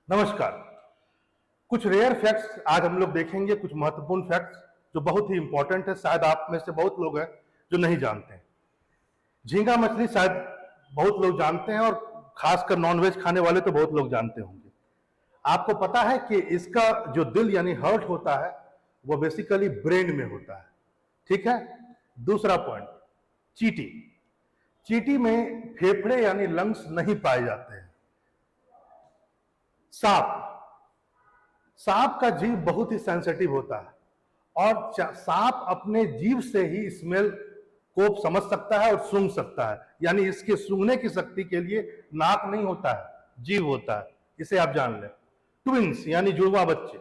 नमस्कार। कुछ rare facts आज हम लोग देखेंगे, कुछ महत्वपूर्ण फैक्ट्स जो बहुत ही इंपॉर्टेंट है। शायद आप में से बहुत लोग हैं जो नहीं जानते हैं। झींगा मछली शायद बहुत लोग जानते हैं और खासकर नॉनवेज खाने वाले तो बहुत लोग जानते होंगे। आपको पता है कि इसका जो दिल यानी हार्ट होता है वो बेसिकली ब्रेन में होता है। ठीक है। दूसरा पॉइंट, चींटी। चींटी में फेफड़े यानी लंग्स नहीं पाए जाते हैं। सांप, सांप का जीभ बहुत ही सेंसिटिव होता है और सांप अपने जीभ से ही स्मेल को समझ सकता है और सूंघ सकता है, यानी इसके सूंघने की शक्ति के लिए नाक नहीं होता है, जीभ होता है। इसे आप जान लें। ट्विंस यानी जुड़वा बच्चे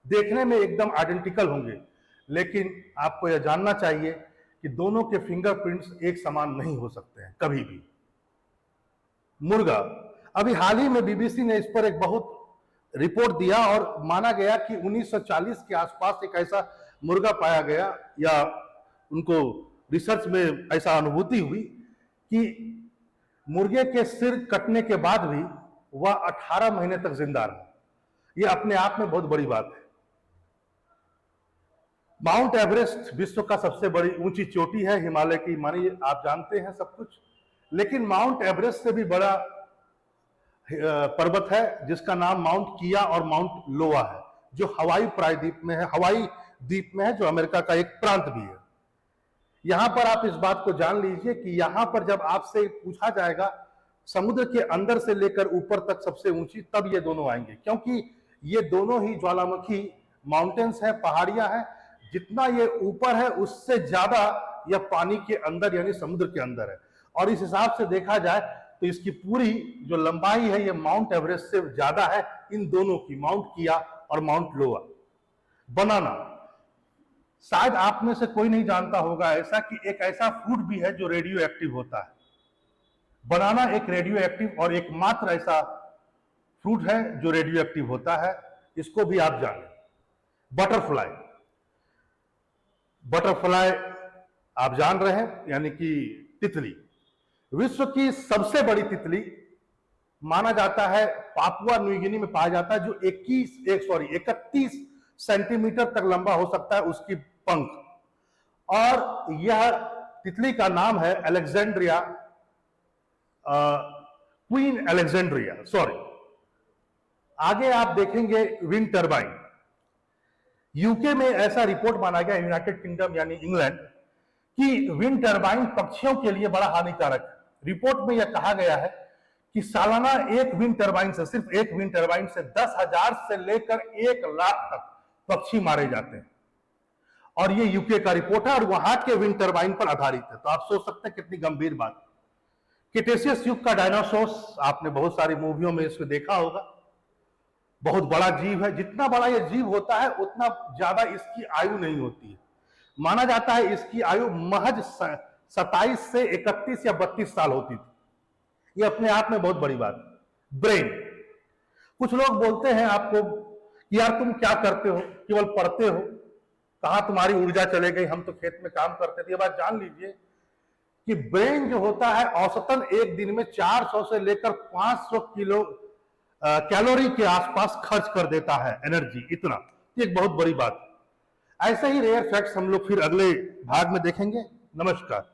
देखने में एकदम आइडेंटिकल होंगे, लेकिन आपको यह जानना चाहिए कि दोनों के फिंगरप्रिंट्स एक समान नहीं हो सकते हैं कभी भी। मुर्गा, अभी हाल ही में बीबीसी ने इस पर एक बहुत रिपोर्ट दिया और माना गया कि 1940 के आसपास एक ऐसा मुर्गा पाया गया, या उनको रिसर्च में ऐसा अनुभूति हुई कि मुर्गे के सिर कटने के बाद भी वह 18 महीने तक जिंदा रहा। यह अपने आप में बहुत बड़ी बात है। माउंट एवरेस्ट विश्व का सबसे बड़ी ऊंची चोटी है, हिमालय की, मानिए आप जानते हैं सब कुछ। लेकिन माउंट एवरेस्ट से भी बड़ा पर्वत है जिसका नाम माउंट किया और माउंट लोआ है, जो हवाई प्रायद्वीप में है, हवाई द्वीप में है, जो अमेरिका का एक प्रांत भी है। यहां पर आप इस बात को जान लीजिए कि यहां पर जब आपसे पूछा जाएगा समुद्र के अंदर से लेकर ऊपर तक सबसे ऊंची, तब ये दोनों आएंगे, क्योंकि ये दोनों ही ज्वालामुखी माउंटेन्स है, पहाड़ियां हैं। जितना ये ऊपर है उससे ज्यादा यह पानी के अंदर यानी समुद्र के अंदर है। और इस हिसाब से देखा जाए तो इसकी पूरी जो लंबाई है ये माउंट एवरेस्ट से ज्यादा है, इन दोनों की, माउंट किया और माउंट लोआ। बनाना, शायद आप में से कोई नहीं जानता होगा ऐसा कि एक ऐसा फ्रूट भी है जो रेडियो एक्टिव होता है। बनाना एक रेडियो एक्टिव और एकमात्र ऐसा फ्रूट है जो रेडियो एक्टिव होता है, इसको भी आप जानें। बटरफ्लाई, बटरफ्लाई आप जान रहे हैं, यानी कि तितली। विश्व की सबसे बड़ी तितली माना जाता है पापुआ न्यू गिनी में पाया जाता है, जो 31 सेंटीमीटर तक लंबा हो सकता है उसकी पंख। और यह तितली का नाम है अलेक्जेंड्रिया, क्वीन अलेक्जेंड्रिया, सॉरी। आगे आप देखेंगे विंड टर्बाइन। यूके में ऐसा रिपोर्ट माना गया, यूनाइटेड किंगडम यानी इंग्लैंड, कि विंड टर्बाइन पक्षियों के लिए बड़ा हानिकारक है। रिपोर्ट में यह कहा गया है कि सालाना एक विंड टर्बाइन से, सिर्फ एक विंड टर्बाइन से 10,000 से लेकर 1 लाख तक पक्षी मारे जाते हैं। और ये यूके का रिपोर्ट है और वहां के विंड टर्बाइन पर आधारित है। तो आप सोच सकते हैं कितनी गंभीर बात। क्रिटेशियस युग का डायनासोर्स, आपने बहुत सारी मूवियों में इसको देखा होगा। बहुत बड़ा जीव है। जितना बड़ा यह जीव होता है उतना ज्यादा इसकी आयु नहीं होती है। माना जाता है इसकी आयु महज 27 से 31 या 32 साल होती थी। यह अपने आप में बहुत बड़ी बात है। ब्रेन, कुछ लोग बोलते हैं आपको कि यार तुम क्या करते हो, केवल पढ़ते हो, कहां तुम्हारी ऊर्जा चले गई, हम तो खेत में काम करते थे। ये बात जान लीजिए कि ब्रेन जो होता है औसतन एक दिन में 400 से लेकर 500 किलो कैलोरी के आसपास खर्च कर देता है, एनर्जी, इतना। एक बहुत बड़ी बात है। ऐसे ही रेयर फैक्ट्स हम लोग फिर अगले भाग में देखेंगे। नमस्कार।